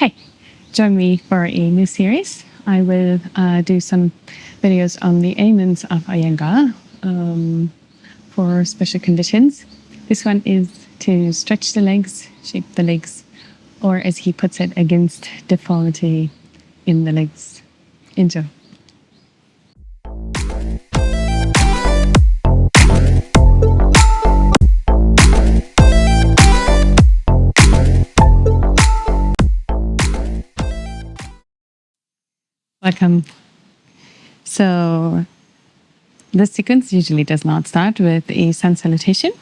Hey, join me for a new series. I will do some videos on the elements of Iyengar for special conditions. This one is to stretch the legs, shape the legs, or as he puts it, against deformity in the legs. Enjoy. Welcome. So this sequence usually does not start with a sun salutation,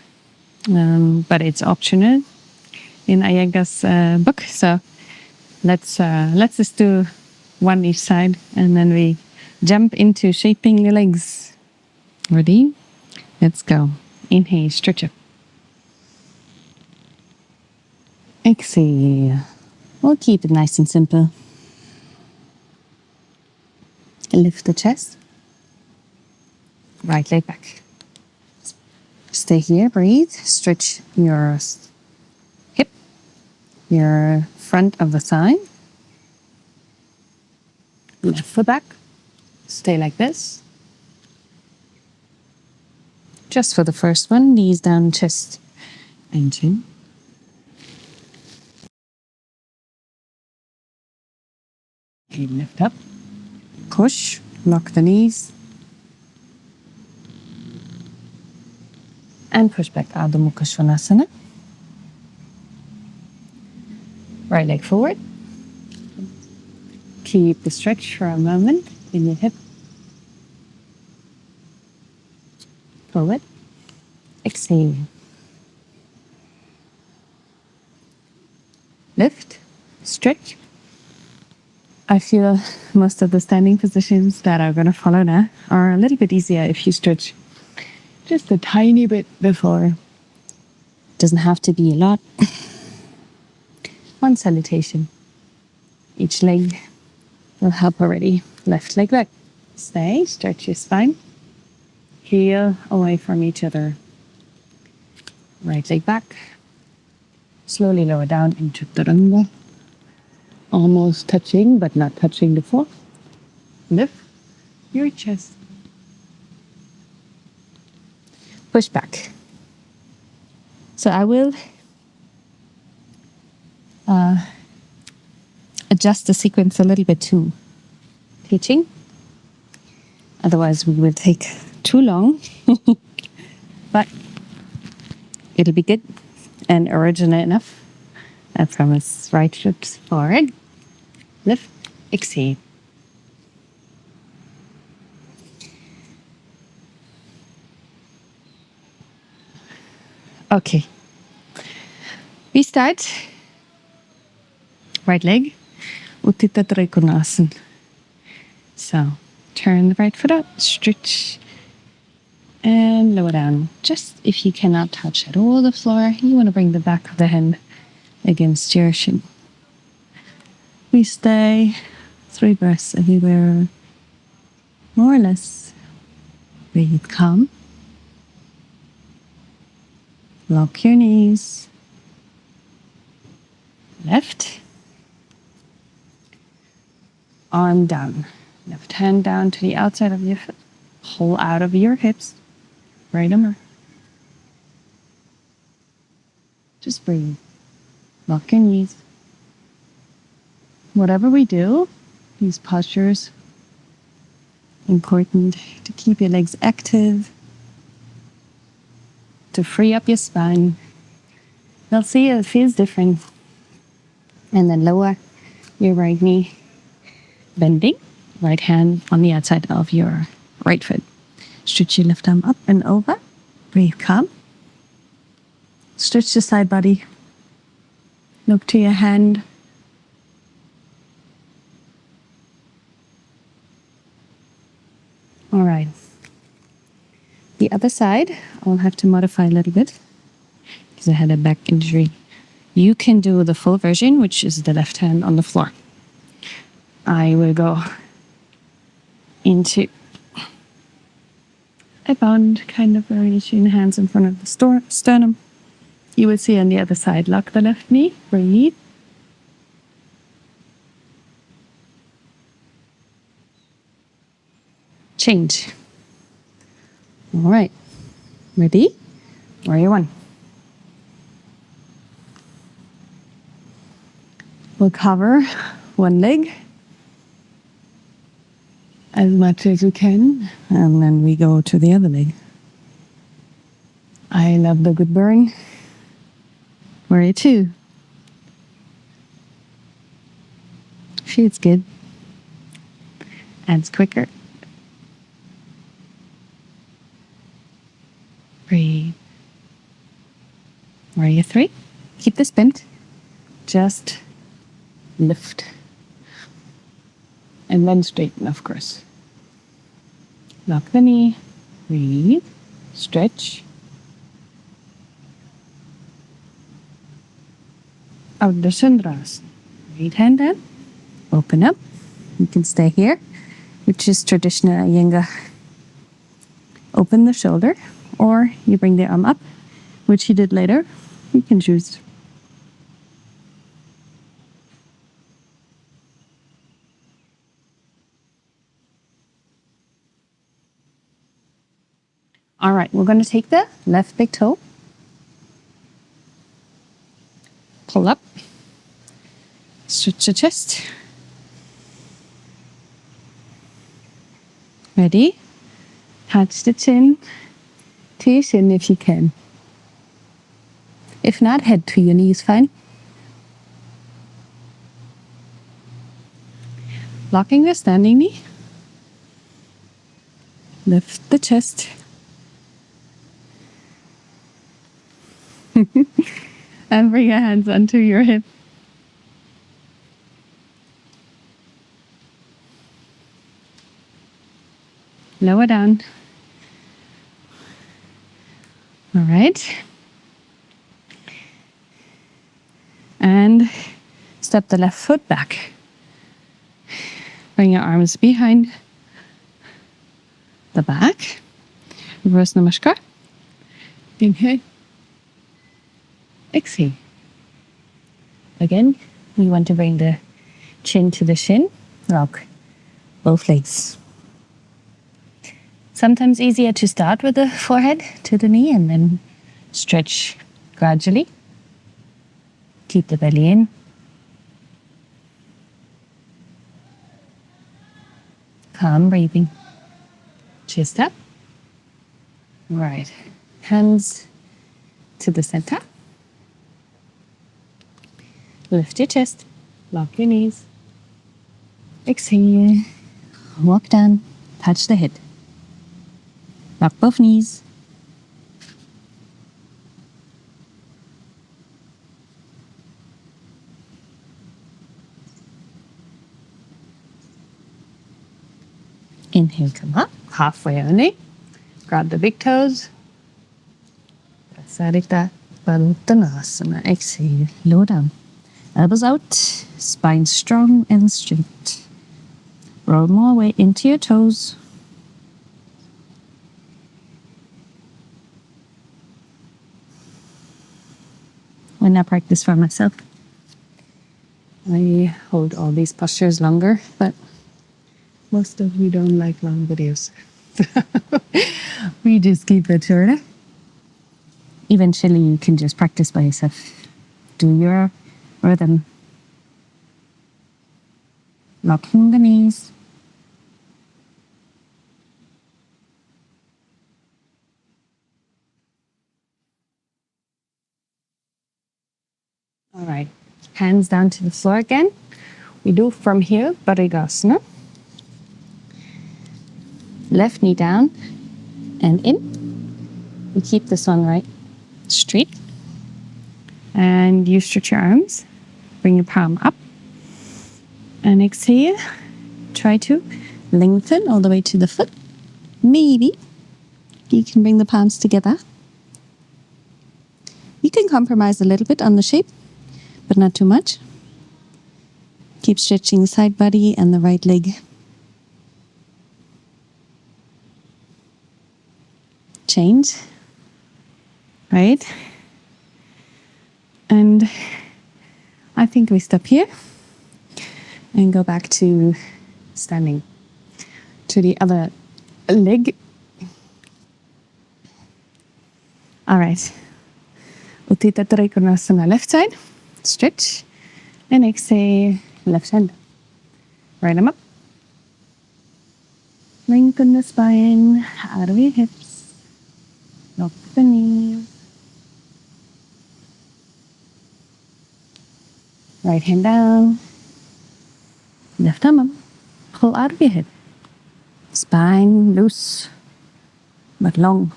but it's optional in Iyengar's book. So let's just do one each side, and then we jump into shaping the legs. Ready? Let's go. Inhale, stretch up. Exhale. We'll keep it nice and simple. Lift the chest. Right leg back. Stay here, breathe. Stretch your hip, your front of the thigh. Left foot back. Stay like this. Just for the first one, knees down, chest and chin. Okay, lift up. Push, lock the knees. And push back, Ardha Mukha Svanasana. Right leg forward. Keep the stretch for a moment in your hip. Forward. Exhale. Lift. Stretch. I feel most of the standing positions that are going to follow now are a little bit easier if you stretch just a tiny bit before. Doesn't have to be a lot. One salutation. Each leg will help already. Left leg back. Stay, stretch your spine. Heel away from each other. Right leg back. Slowly lower down into Chaturanga. Almost touching, but not touching the floor. Lift your chest. Push back. So I will adjust the sequence a little bit too. Teaching. Otherwise we will take too long. But it'll be good and original enough. I promise. Right foot forward. Lift. Exhale. Okay. We start. Right leg. Utthita Trikoṇasana. So turn the right foot up. Stretch. And lower down. Just if you cannot touch at all the floor, you want to bring the back of the hand against your shin. We stay 3 breaths everywhere, more or less. Breathe calm. Lock your knees. Left. Arm down. Left hand down to the outside of your foot. Pull out of your hips. Right arm. Just breathe. Lock your knees. Whatever we do, these postures, important to keep your legs active, to free up your spine. You'll see it feels different. And then lower your right knee, bending, right hand on the outside of your right foot. Stretch your left arm up and over. Breathe calm. Stretch the side body. Look to your hand. All right. The other side, I'll have to modify a little bit because I had a back injury. You can do the full version, which is the left hand on the floor. I will go into a bound kind of variation, hands in front of the sternum. You will see on the other side, lock the left knee, breathe. Change. All right. Ready? Warrior one. We'll cover one leg as much as we can, and then we go to the other leg. I love the good burn. Warrior two. Feels good. Adds quicker. Breathe. Warrior three. Keep this bent. Just lift. And then straighten, of course. Lock the knee. Breathe. Stretch. Ardha Chandrasana. Right hand down. Open up. You can stay here, which is traditional Iyengar. Open the shoulder, or you bring the arm up, which you did later. You can choose. All right, we're going to take the left big toe, pull up, stretch the chest. Ready? Touch the chin to your shin if you can. If not, head to your knees, fine. Locking the standing knee. Lift the chest. And bring your hands onto your hip. Lower down. All right. And step the left foot back. Bring your arms behind the back. Reverse Namaskar. Inhale. Exhale. Again, we want to bring the chin to the shin. Rock both legs. Sometimes easier to start with the forehead to the knee and then stretch gradually. Keep the belly in. Calm breathing. Chest up. Right. Hands to the center. Lift your chest. Lock your knees. Exhale. Walk down. Touch the head. Lock both knees. Inhale, come up. Halfway only. Grab the big toes. Prasarita, Padottanasana. Exhale. Lower down. Elbows out. Spine strong and straight. Roll more weight into your toes. When I practice for myself, I hold all these postures longer, but most of you don't like long videos. We just keep it shorter. Eventually, you can just practice by yourself. Do your rhythm. Locking the knees. All right, hands down to the floor again. We do from here, Parighasana. Left knee down and in. We keep this one right straight. And you stretch your arms. Bring your palm up. And exhale. Try to lengthen all the way to the foot. Maybe you can bring the palms together. You can compromise a little bit on the shape, but not too much. Keep stretching the side body and the right leg. Change. Right? And I think we stop here and go back to standing to the other leg. All right. Utthita Trikoṇasana, left side. Stretch. And exhale, left hand. Right arm up. Lengthen the spine out of your hips. Lock the knees. Right hand down. Left arm up. Pull out of your hip. Spine loose, but long.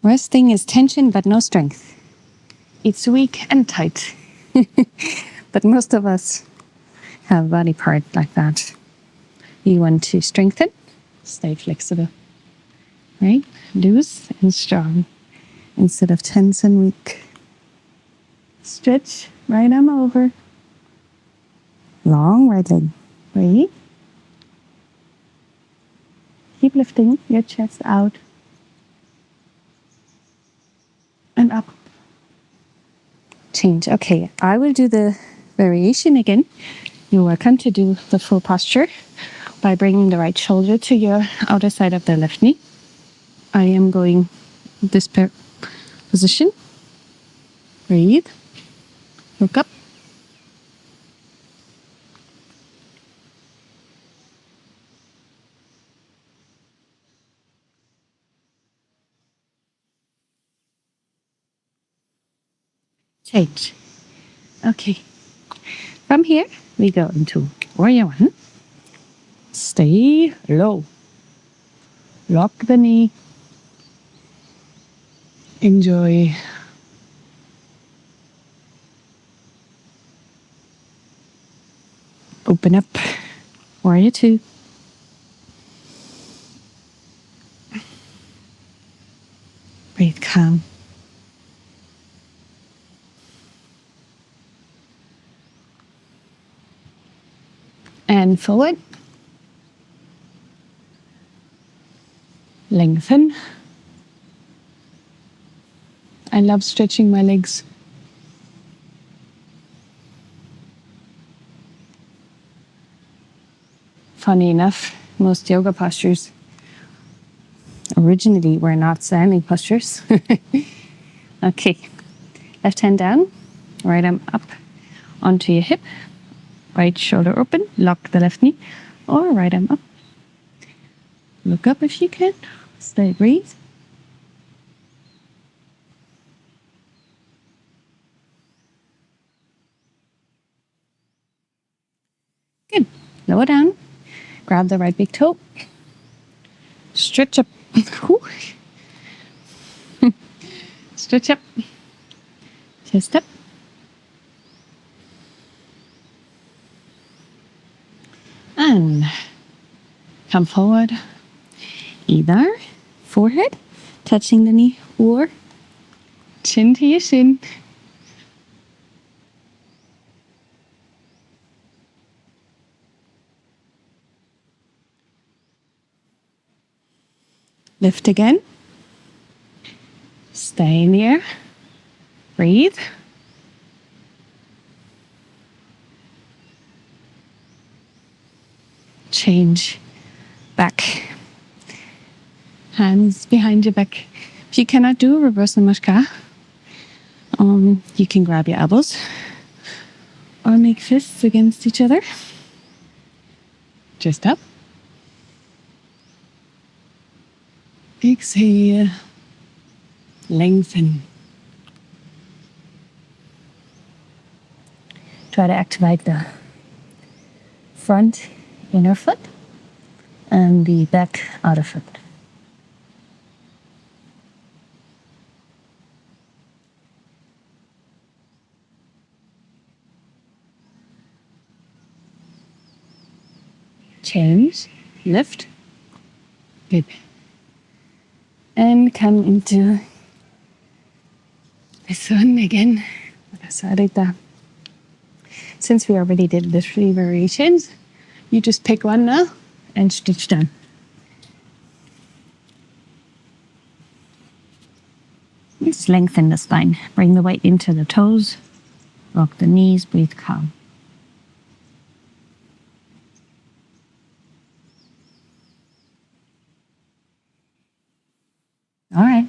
Resting is tension, but no strength. It's weak and tight. But most of us have body part like that. You want to strengthen, stay flexible, right? Loose and strong instead of tense and weak. Stretch, right arm over. Long right leg. Breathe. Keep lifting your chest out and up. Change. Okay, I will do the variation again. You're welcome to do the full posture by bringing the right shoulder to your outer side of the left knee. I am going this position. Breathe. Look up. Change. Okay. From here, we go into Warrior One. Stay low. Lock the knee. Enjoy. Open up. Warrior Two. Breathe calm. And forward. Lengthen. I love stretching my legs. Funny enough, most yoga postures originally were not standing postures. Okay, left hand down, right arm up onto your hip, right shoulder open, lock the left knee, or right arm up. Look up if you can, stay, breathe. Good, lower down, grab the right big toe, stretch up, stretch up, chest up. And come forward, either forehead touching the knee or chin to your shin. Lift again. Stay in the air. Breathe. Change back. Hands behind your back. If you cannot do reverse namaskar, you can grab your elbows or make fists against each other. Just up. Exhale. Lengthen. Try to activate the front inner foot and the back outer foot. Change, lift. Good. And come into this one again, Prasarita. Since we already did the 3 variations, you just pick one now and stitch down. Just lengthen the spine. Bring the weight into the toes Rock the knees, breathe calm. All right,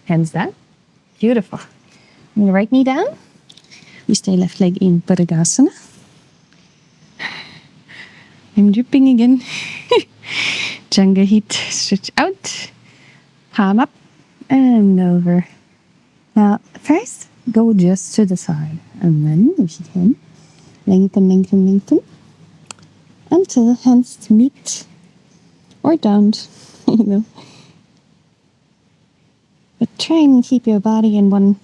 hands down. Beautiful. Bring the right knee down. We stay left leg in Parighasana. I'm dripping again. Janga heat, stretch out, palm up and over. Now, first, go just to the side. And then, if you can, lengthen, lengthen, lengthen until the hands meet or don't, you know. But try and keep your body in one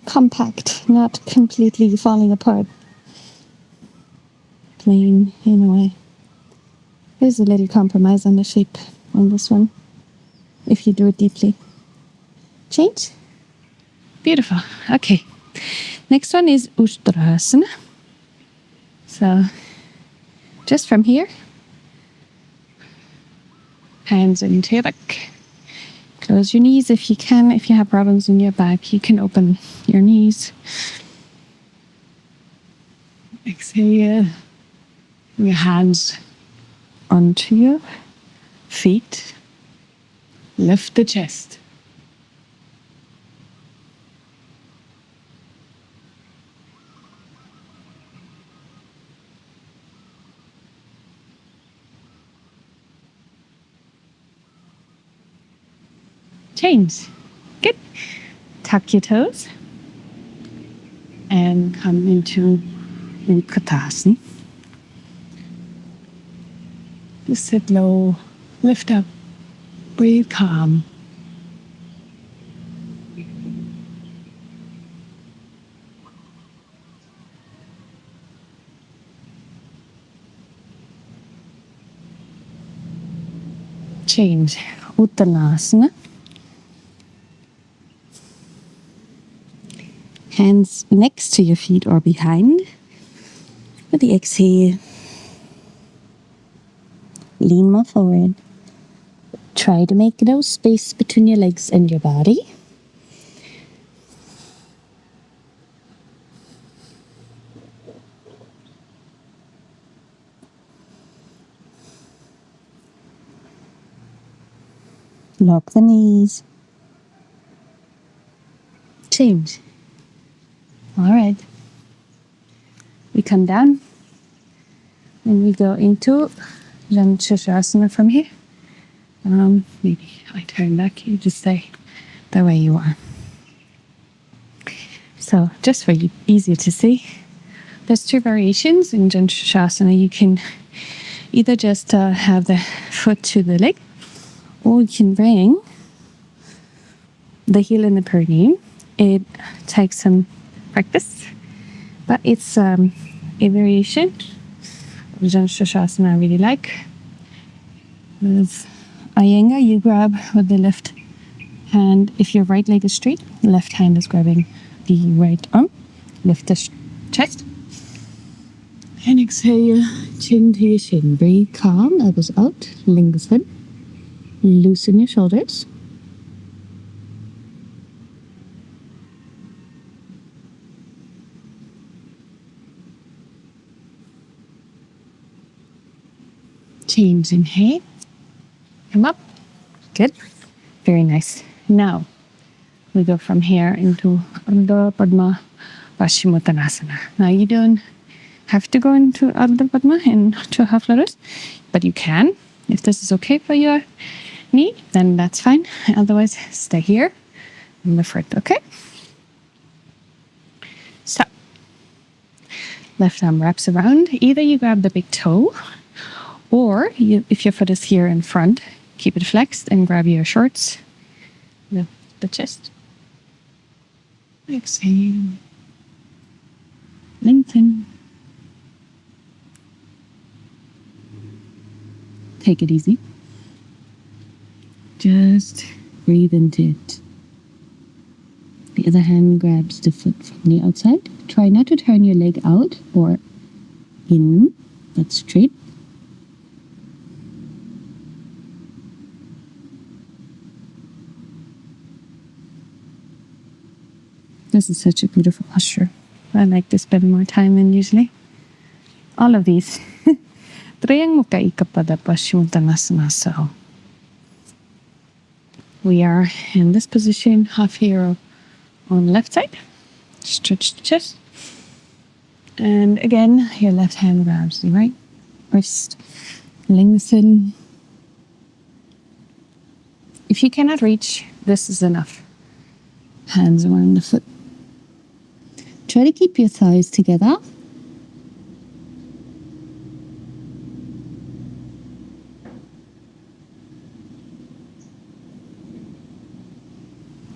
compact, not completely falling apart. Plane in a way. There's a little compromise on the shape on this one, if you do it deeply. Change. Beautiful. Okay. Next one is Ustrasana. So, just from here, hands into your back. Close your knees if you can. If you have problems in your back, you can open your knees. Exhale. Your hands onto your feet. Lift the chest. Change. Good. Tuck your toes. And come into Utkatasana. Just sit low. Lift up. Breathe calm. Change. Uttanasana. Hands next to your feet or behind. With the exhale, lean more forward. Try to make no space between your legs and your body. Lock the knees. Change. All right. We come down and we go into Chandrasana from here. Maybe I turn back, you just stay the way you are. So just for you, easier to see, there's two variations in Chandrasana. You can either just have the foot to the leg, or you can bring the heel in the perineum. It takes some practice, but it's a variation of Chandrasana I really like. With Iyengar, you grab with the left hand. If your right leg is straight, left hand is grabbing the right arm. Lift the chest. And exhale, chin to your shin. Breathe calm, elbows out, lengthen. Loosen your shoulders. Change, inhale. Come up. Good. Very nice. Now, we go from here into Ardha, Padma, Pashimottanasana. Now, you don't have to go into Ardha, Padma and to half lotus, but you can. If this is okay for your knee, then that's fine. Otherwise, stay here in the front, okay? So, left arm wraps around. Either you grab the big toe, or if your foot is here in front, keep it flexed and grab your shorts, the chest. Exhale. Lengthen. Take it easy. Just breathe into it. The other hand grabs the foot from the outside. Try not to turn your leg out or in, but straight. This is such a beautiful posture. I like to spend more time in usually. All of these. Triangmukhaikaipada Pashimottanasana. So we are in this position, half here on the left side. Stretch the chest. And again, your left hand grabs the right wrist. Lengthen. If you cannot reach, this is enough. Hands around the foot. Try to keep your thighs together.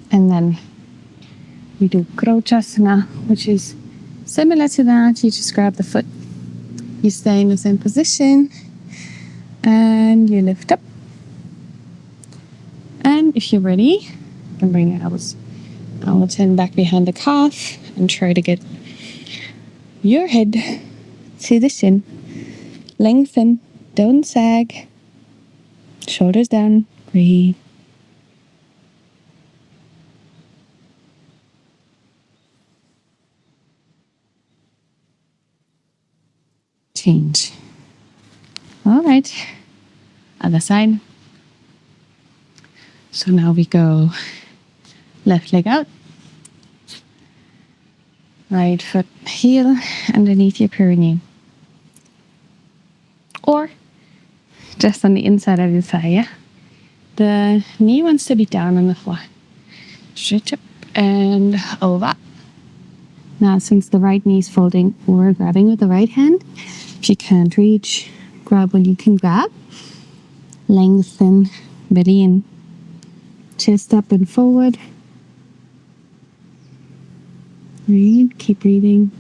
And then we do Krounchasana, which is similar to that. You just grab the foot. You stay in the same position. And you lift up. And if you're ready, you can bring your elbows out and back behind the calf and try to get your head to the shin. Lengthen, don't sag. Shoulders down, breathe. Change. All right, other side. So now we go left leg out. Right foot heel underneath your perineum. Or just on the inside of your thigh, yeah? The knee wants to be down on the floor. Stretch up and over. Now, since the right knee is folding, we're grabbing with the right hand. If you can't reach, grab what you can grab. Lengthen, belly in. Chest up and forward. Breathe, keep breathing.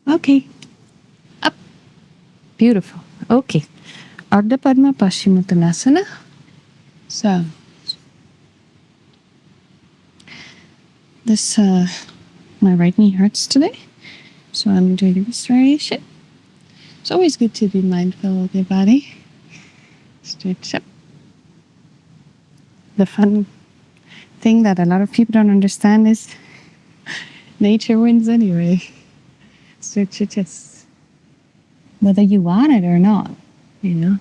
Okay, up. Beautiful. Okay, Ardha Padma Pashimottanasana. So, this, my right knee hurts today, so I'm doing this variation. It's always good to be mindful of your body. Stretch up. The fun thing that a lot of people don't understand is nature wins anyway. Stretch your chest. Whether you want it or not, you know.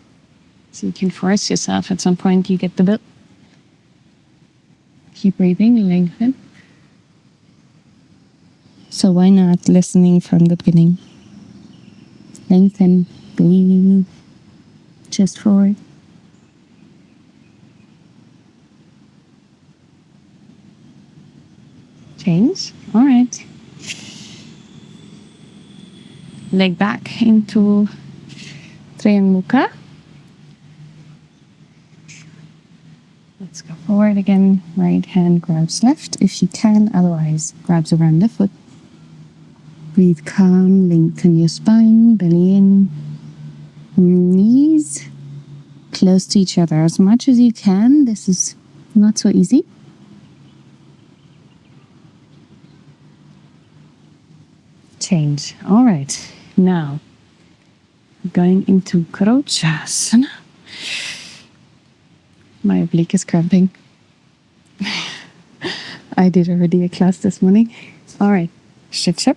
So you can force yourself. At some point you get the bit. Keep breathing, lengthen. So why not listening from the beginning? Lengthen, breathe, chest forward. Change. All right. Leg back into Triangmukha. Let's go forward again. Right hand grabs left if you can, otherwise grabs around the foot. Breathe calm, lengthen your spine, belly in. Knees close to each other as much as you can. This is not so easy. Change. All right. Now, going into Krounchasana. My oblique is cramping. I did already a class this morning. All right. Stretch up.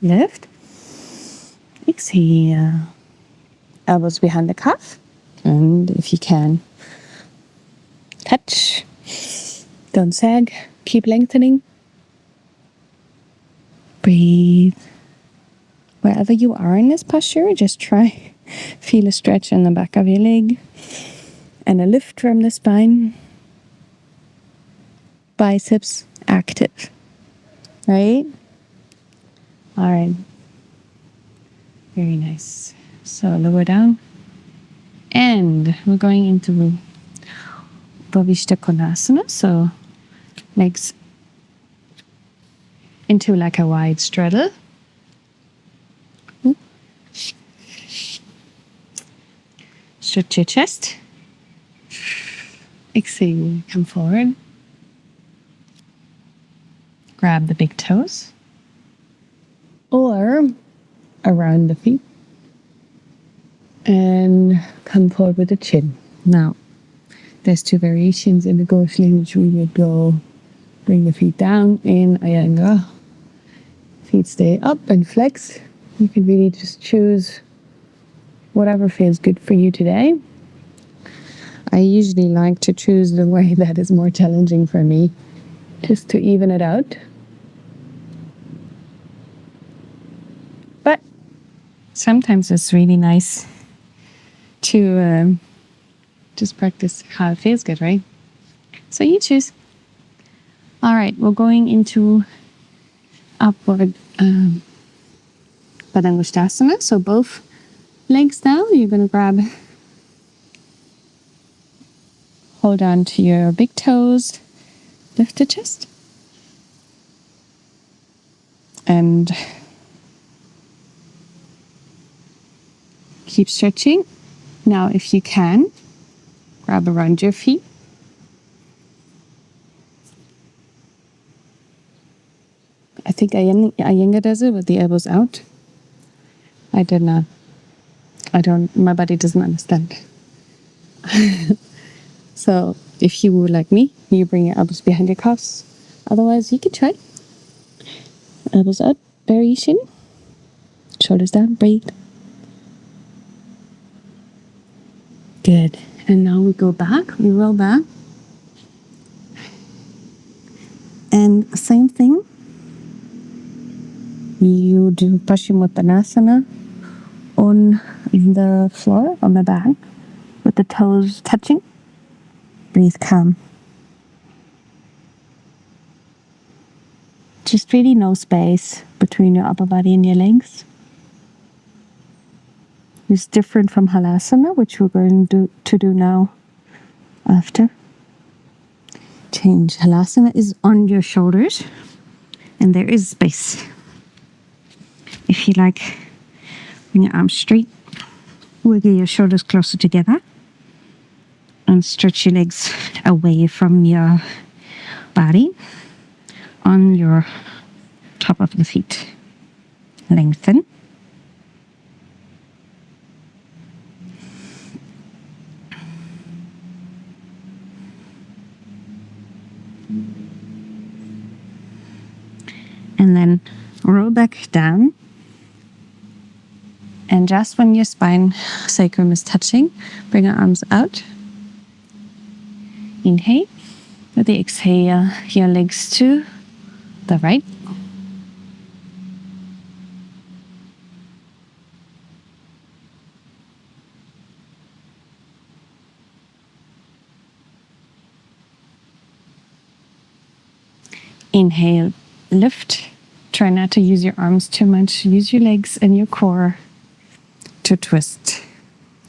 Lift. Exhale. Elbows behind the calf. And if you can, touch. Don't sag. Keep lengthening. Breathe. Wherever you are in this posture, just try. Feel a stretch in the back of your leg. And a lift from the spine. Biceps active. Right? All right. Very nice. So lower down. And we're going into Upavistha. So legs into like a wide straddle. Stretch your chest. Exhale, come forward. Grab the big toes or around the feet and come forward with the chin. Now, there's two variations in the go which we would go bring the feet down in Iyengar. Feet stay up and flex. You can really just choose whatever feels good for you today. I usually like to choose the way that is more challenging for me, just to even it out. But sometimes it's really nice to just practice how it feels good, right? So you choose. All right, we're going into upward Padangusthasana. So both legs down. You're going to hold on to your big toes, lift the chest, and keep stretching. Now, if you can, grab around your feet. I think Iyengar does it with the elbows out. I did not. My body doesn't understand. So if you would like me, you bring your elbows behind your calves. Otherwise, you can try. Elbows out, variation. Shoulders down, breathe. Good. And now we go back, we roll back. And same thing. You do Pashimottanasana on the floor, on the back, with the toes touching. Breathe calm. Just really no space between your upper body and your legs. It's different from Hanumanasana, which we're going to do now after. Change. Hanumanasana is on your shoulders and there is space. If you like, bring your arms straight, wiggle your shoulders closer together and stretch your legs away from your body on your top of the feet. Lengthen. And then roll back down. And just when your spine sacrum is touching, bring your arms out. Inhale. With the exhale, your legs to the right. Inhale, lift. Try not to use your arms too much. Use your legs and your core to twist.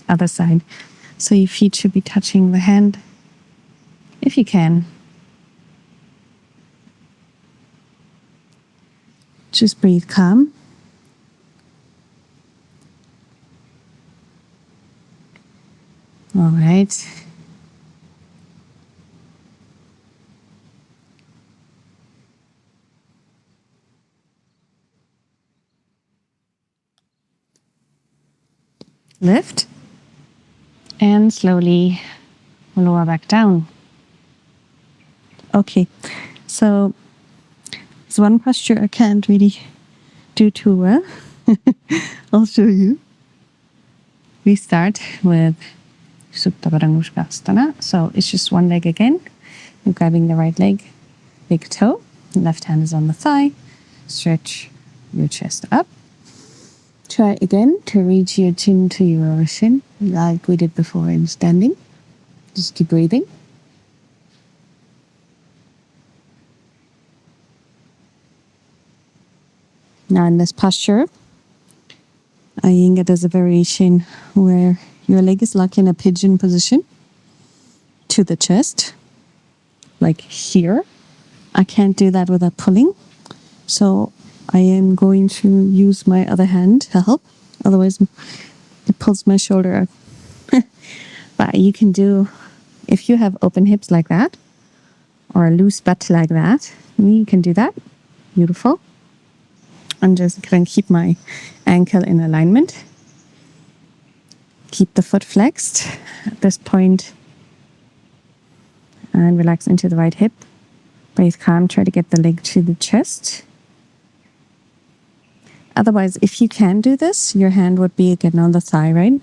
Other side. So your feet should be touching the hand, if you can. Just breathe calm. All right. Lift. And slowly lower back down. Okay, so there's one posture I can't really do too well. I'll show you. We start with Supta Padangusthasana. So it's just one leg again. You're grabbing the right leg, big toe. Left hand is on the thigh. Stretch your chest up. Try again to reach your chin to your shin, like we did before in standing. Just keep breathing. Now in this posture, Iyengar does a variation where your leg is locked in a pigeon position to the chest, like here. I can't do that without pulling. So I am going to use my other hand to help. Otherwise, it pulls my shoulder out But you can do, if you have open hips like that, or a loose butt like that, you can do that. Beautiful. I'm just going to keep my ankle in alignment. Keep the foot flexed at this point. And relax into the right hip. Breathe calm. Try to get the leg to the chest. Otherwise, if you can do this, your hand would be again on the thigh, right?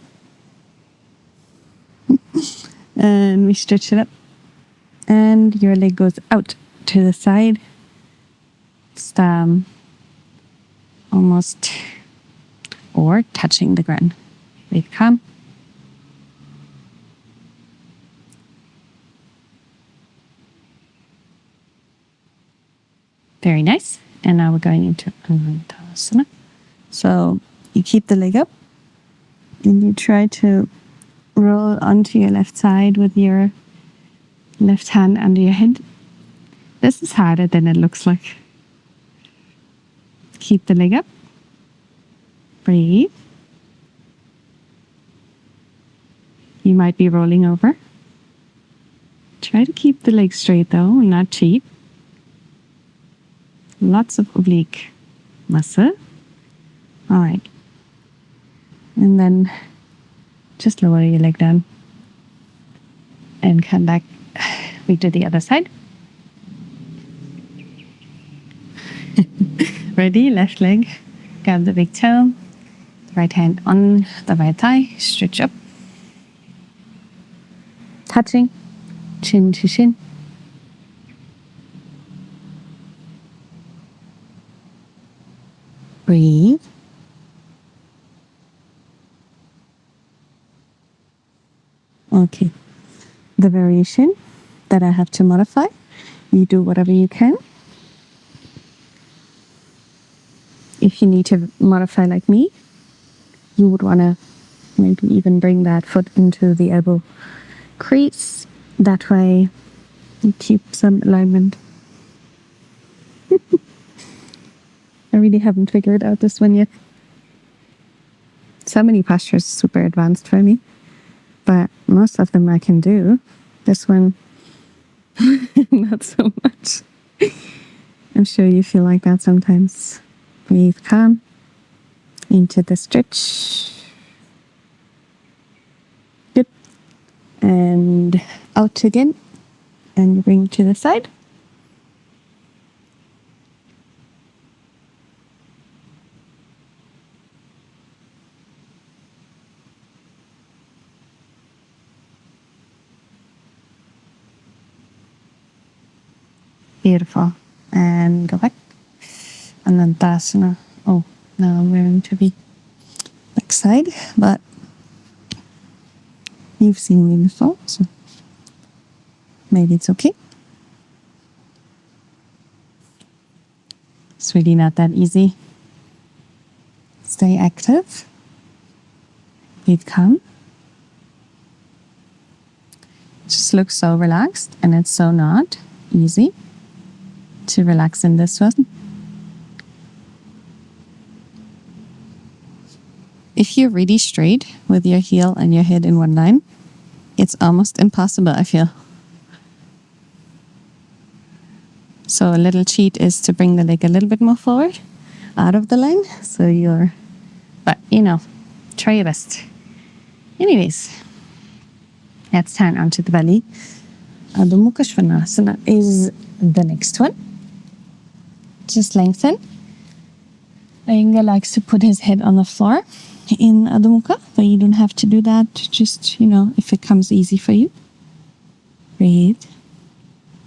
And we stretch it up. And your leg goes out to the side. Just almost or touching the ground. Breathe calm. Very nice. And now we're going into Hanumanasana. So you keep the leg up and you try to roll onto your left side with your left hand under your head. This is harder than it looks like. Keep the leg up. Breathe. You might be rolling over. Try to keep the leg straight though, and not cheat. Lots of oblique muscle. All right. And then just lower your leg down and come back. We do the other side. Ready? Left leg. Grab the big toe. Right hand on the right thigh. Stretch up. Touching. Chin to shin. Breathe. Okay. The variation that I have to modify, you do whatever you can. If you need to modify like me, you would want to maybe even bring that foot into the elbow crease. That way you keep some alignment. I really haven't figured out this one yet. So many postures are super advanced for me, but most of them I can do. This one, not so much. I'm sure you feel like that sometimes. Breathe calm into the stretch. Good. And out again. And you bring to the side. Beautiful. And go back. And then Uttasana. Oh, now I'm going to be backside, but you've seen me before, so maybe it's okay. It's really not that easy. Stay active. Breathe calm. It just looks so relaxed, and it's so not easy to relax in this one. If you're really straight with your heel and your head in one line, it's almost impossible, I feel. So a little cheat is to bring the leg a little bit more forward, out of the line. So but try your best. Anyways, let's turn onto the belly. Ardha Mukha Svanasana is the next one. Just lengthen. Iyengar likes to put his head on the floor in Ardha Mukha, but you don't have to do that. Just, if it comes easy for you. Breathe.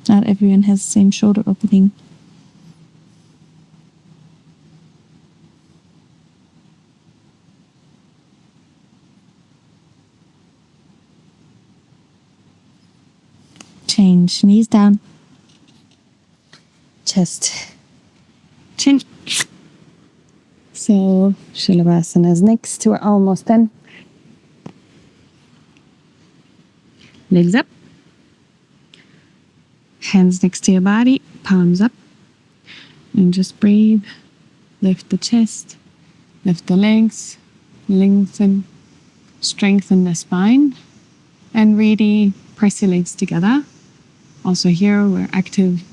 Not everyone has the same shoulder opening. Change. Knees down. Chest. Chin. So, Sirsasana is next. We're almost done. Legs up. Hands next to your body. Palms up. And just breathe. Lift the chest. Lift the legs. Lengthen. strengthen the spine and really press your legs together. Also here we're active.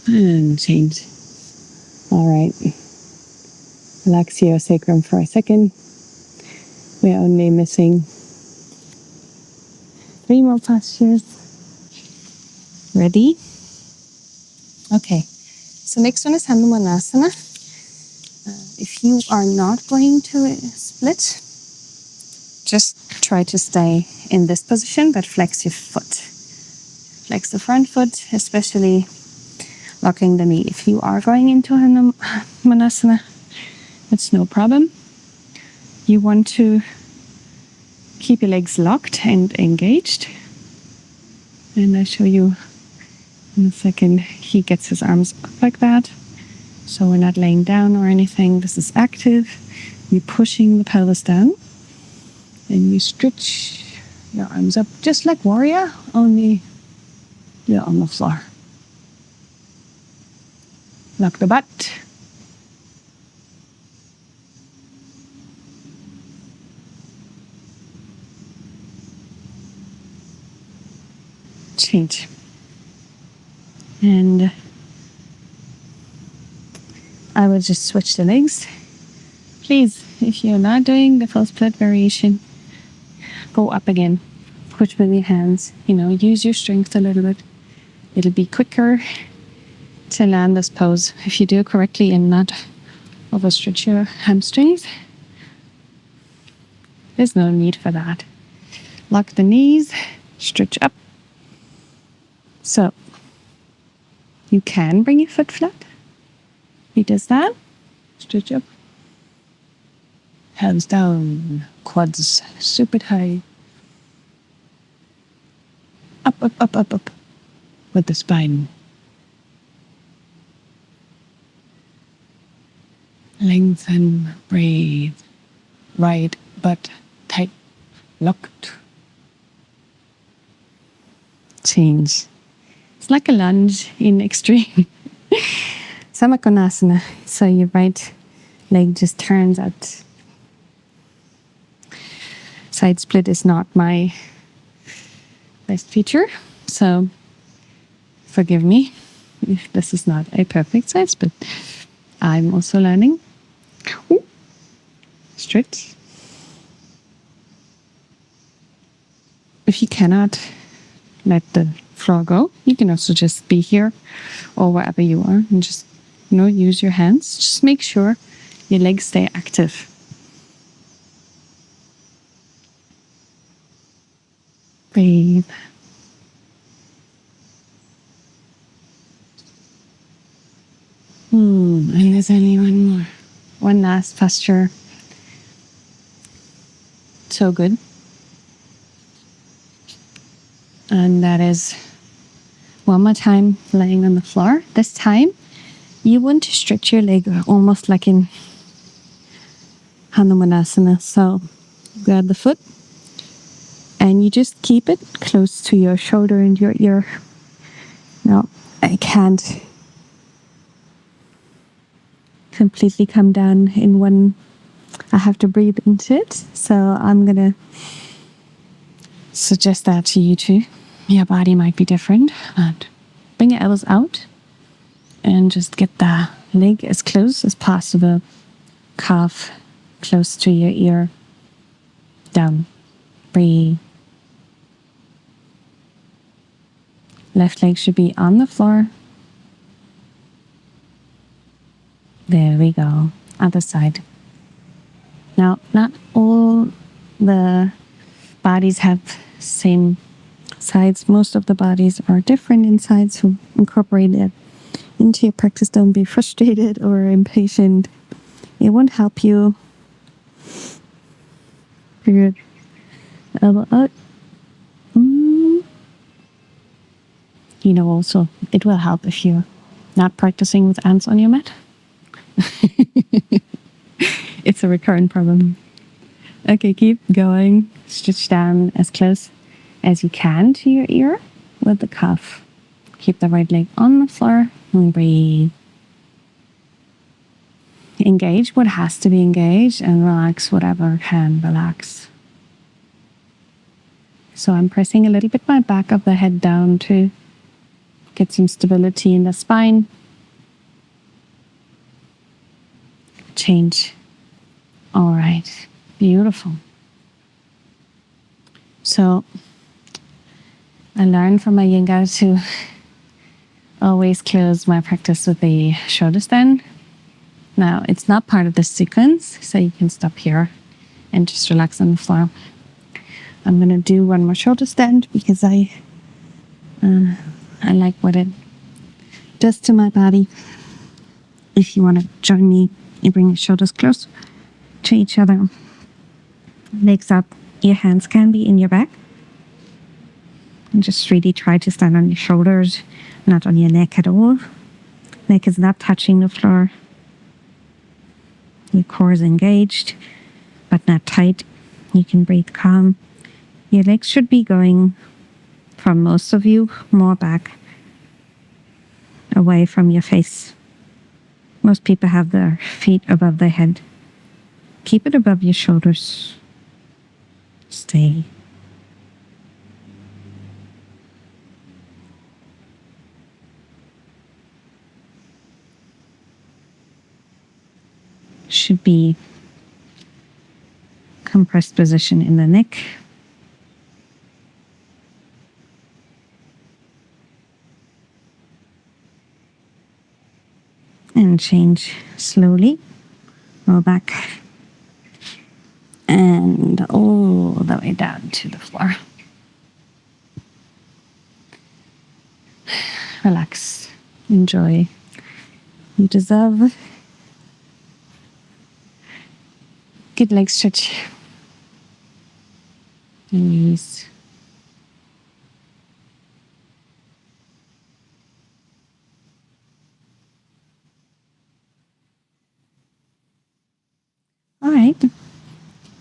And change. All right. Relax your sacrum for a second. We're only missing 3 more postures. Ready? Okay. So next one is Hanumanasana. If you are not going to split, just try to stay in this position, but flex your foot. Flex the front foot, especially locking the knee. If you are going into Hanumanasana, it's no problem. You want to keep your legs locked and engaged. And I'll show you in a second. He gets his arms up like that. So we're not laying down or anything. This is active. You're pushing the pelvis down. And you stretch your arms up just like warrior, only you're on the floor. Lock the butt. Change. And I will just switch the legs. Please, if you're not doing the full split variation, go up again. Push with your hands. Use your strength a little bit. It'll be quicker to land this pose if you do it correctly and not overstretch your hamstrings. There's no need for that. Lock the knees, stretch up. So you can bring your foot flat. He does that. Stretch up. Hands down. Quads super tight. Up, up, up, up, up. With the spine. Lengthen, breathe. Right butt tight. Locked. Change. It's like a lunge in extreme. Samakonasana. So your right leg just turns out. Side split is not my best feature. So forgive me if this is not a perfect side split. I'm also learning. Ooh. Stretch. If you cannot let the floor go, you can also just be here or wherever you are and just use your hands. Just make sure your legs stay active. Breathe. And there's only one more. One last posture. So good. And that is one more time laying on the floor. This time, you want to stretch your leg almost like in Hanumanasana. So grab the foot and you just keep it close to your shoulder and your ear. Now, I can't completely come down in one. I have to breathe into it. So I'm going to suggest that to you too. Your body might be different, but bring your elbows out and just get the leg as close as possible. Calf close to your ear. Down. Breathe. Left leg should be on the floor. There we go. Other side. Now, not all the bodies have same sides. Most of the bodies are different in sides, so incorporate it into your practice. Don't be frustrated or impatient. It won't help you. Good. Elbow out. Also, it will help if you're not practicing with ants on your mat. It's a recurrent problem. Okay, keep going. Stretch down as close as you can to your ear with the cuff. Keep the right leg on the floor and breathe. engage what has to be engaged and relax whatever can relax. So I'm pressing a little bit my back of the head down to get some stability in the spine. Change. All right. Beautiful. So I learned from my Iyengar to always close my practice with a shoulder stand. Now, it's not part of the sequence, so you can stop here and just relax on the floor. I'm going to do one more shoulder stand because I like what it does to my body. If you want to join me, you bring your shoulders close to each other. Legs up. Your hands can be in your back. And just really try to stand on your shoulders, not on your neck at all. Neck is not touching the floor. Your core is engaged, but not tight. You can breathe calm. Your legs should be going, for most of you, more back, away from your face. Most people have their feet above their head. Keep it above your shoulders. Stay. Should be compressed position in the neck. And change slowly. Roll back. And all the way down to the floor. Relax. Enjoy. You deserve good leg stretch. Knees. All right.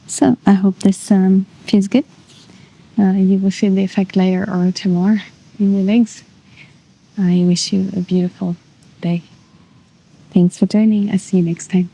So I hope this feels good. You will feel the effect later or tomorrow in your legs. I wish you a beautiful day. Thanks for joining. I'll see you next time.